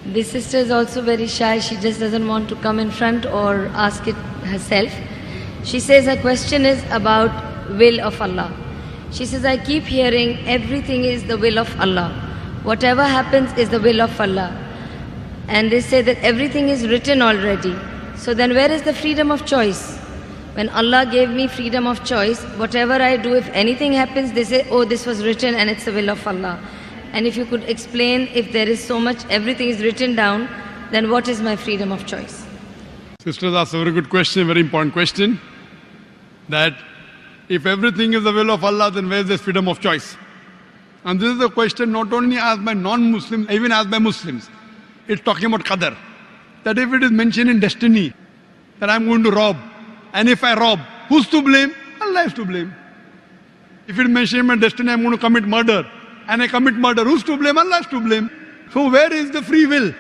This sister is also very shy. She just doesn't want to come in front or ask it herself. She says her question is about will of Allah. She says, I keep hearing everything is the will of Allah. Whatever happens is the will of Allah. And they say that everything is written already. So then where is the freedom of choice? When Allah gave me freedom of choice, whatever I do, if anything happens, they say, oh, this was written and it's the will of Allah. And if you could explain, if there is so much, everything is written down, then what is my freedom of choice? Sisters asked a very good question, very important question. That if everything is the will of Allah, then where is this freedom of choice? And this is a question not only asked by non-Muslims, even asked by Muslims. It's talking about Qadr. That if it is mentioned in destiny, that I'm going to rob, and if I rob, who's to blame? Allah is to blame. If it is mentioned in destiny, I'm going to commit murder, and I commit murder, who's to blame? Allah is to blame. So where is the free will?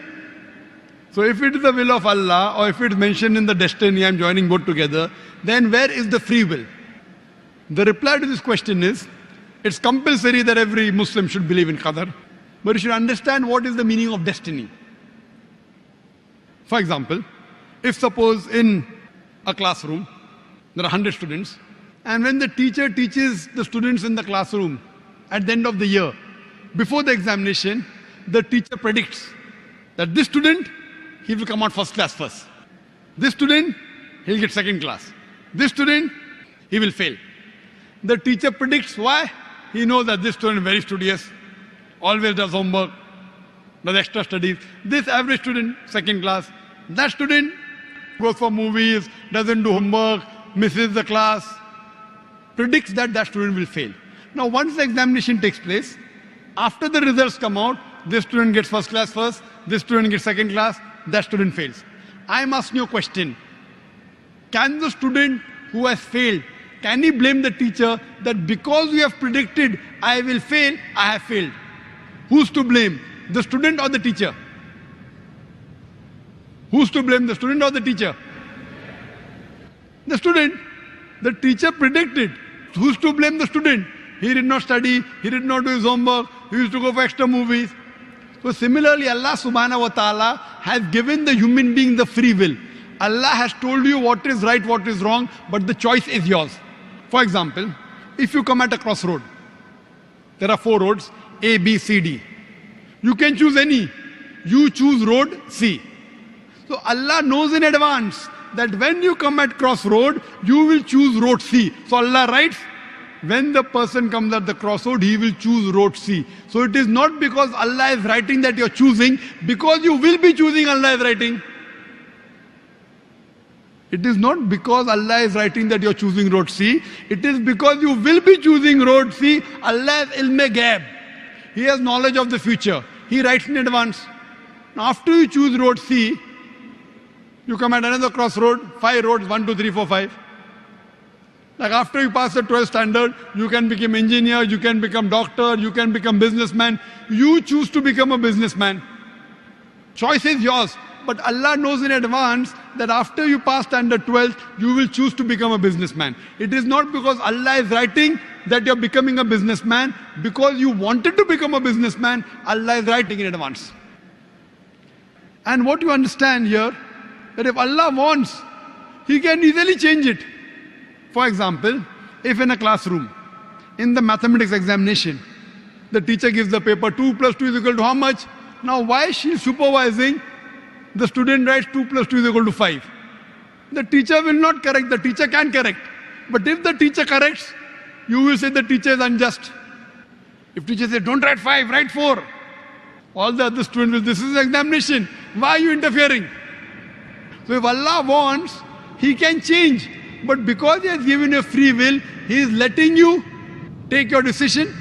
So if it is the will of Allah, or if it is mentioned in the destiny, I'm joining both together, then where is the free will? The reply to this question is, it's compulsory that every Muslim should believe in Qadr, but you should understand what is the meaning of destiny. For example, if suppose in a classroom, there are 100 students, and when the teacher teaches the students in the classroom at the end of the year, before the examination, the teacher predicts that this student, he will come out first class first. This student, he'll get second class. This student, he will fail. The teacher predicts why? He knows that this student is very studious, always does homework, does extra studies. This average student, second class. That student goes for movies, doesn't do homework, misses the class, predicts that that student will fail. Now once the examination takes place, after the results come out, this student gets first class first, this student gets second class, that student fails. I am asking you a question. Can the student who has failed, can he blame the teacher that because you have predicted I will fail, I have failed? Who's to blame? The student or the teacher? Who's to blame, the student or the teacher? The student. The teacher predicted. Who's to blame the student? He did not study, he did not do his homework, he used to go for extra movies. So similarly, Allah subhanahu wa ta'ala has given the human being the free will. Allah has told you what is right, what is wrong, but the choice is yours. For example, if you come at a crossroad, there are 4 roads, A, B, C, D. You can choose any. You choose road C. So Allah knows in advance that when you come at crossroad, you will choose road C. So Allah writes, when the person comes at the crossroad, he will choose road C. So it is not because Allah is writing that you are choosing, because you will be choosing, Allah is writing. It is not because Allah is writing that you are choosing road C. It is because you will be choosing road C. Allah is ilm-e-ghaib. He has knowledge of the future. He writes in advance. Now after you choose road C, you come at another crossroad, 5 roads, 1, 2, 3, 4, 5. Like after you pass the 12th standard, you can become engineer, you can become doctor, you can become businessman. You choose to become a businessman. Choice is yours. But Allah knows in advance that after you pass standard 12th, you will choose to become a businessman. It is not because Allah is writing that you're becoming a businessman. Because you wanted to become a businessman, Allah is writing in advance. And what you understand here, that if Allah wants, He can easily change it. For example, if in a classroom, in the mathematics examination, the teacher gives the paper 2 plus 2 is equal to how much? Now why she is supervising? The student writes 2 plus 2 is equal to 5. The teacher will not correct, the teacher can correct. But if the teacher corrects, you will say the teacher is unjust. If teacher says, don't write 5, write 4. All the other students will, this is an examination. Why are you interfering? So if Allah wants, He can change. But because He has given you free will, He is letting you take your decision.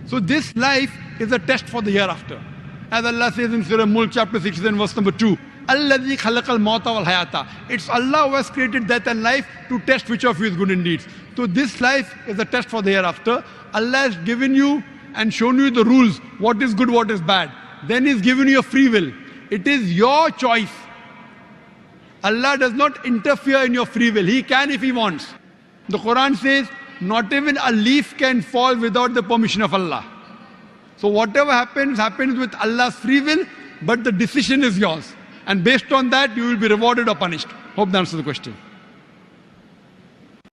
So this life is a test for the hereafter. As Allah says in Surah Mulk chapter 16 verse number 2, Alladhi khalaqal mauta wal hayata. It's Allah who has created death and life to test which of you is good in deeds. So this life is a test for the hereafter. Allah has given you and shown you the rules, what is good, what is bad. Then He's given you a free will. It is your choice. Allah does not interfere in your free will. He can if He wants. The Quran says, not even a leaf can fall without the permission of Allah. So whatever happens, happens with Allah's free will. but the decision is yours. And based on that, you will be rewarded or punished. Hope that answers the question.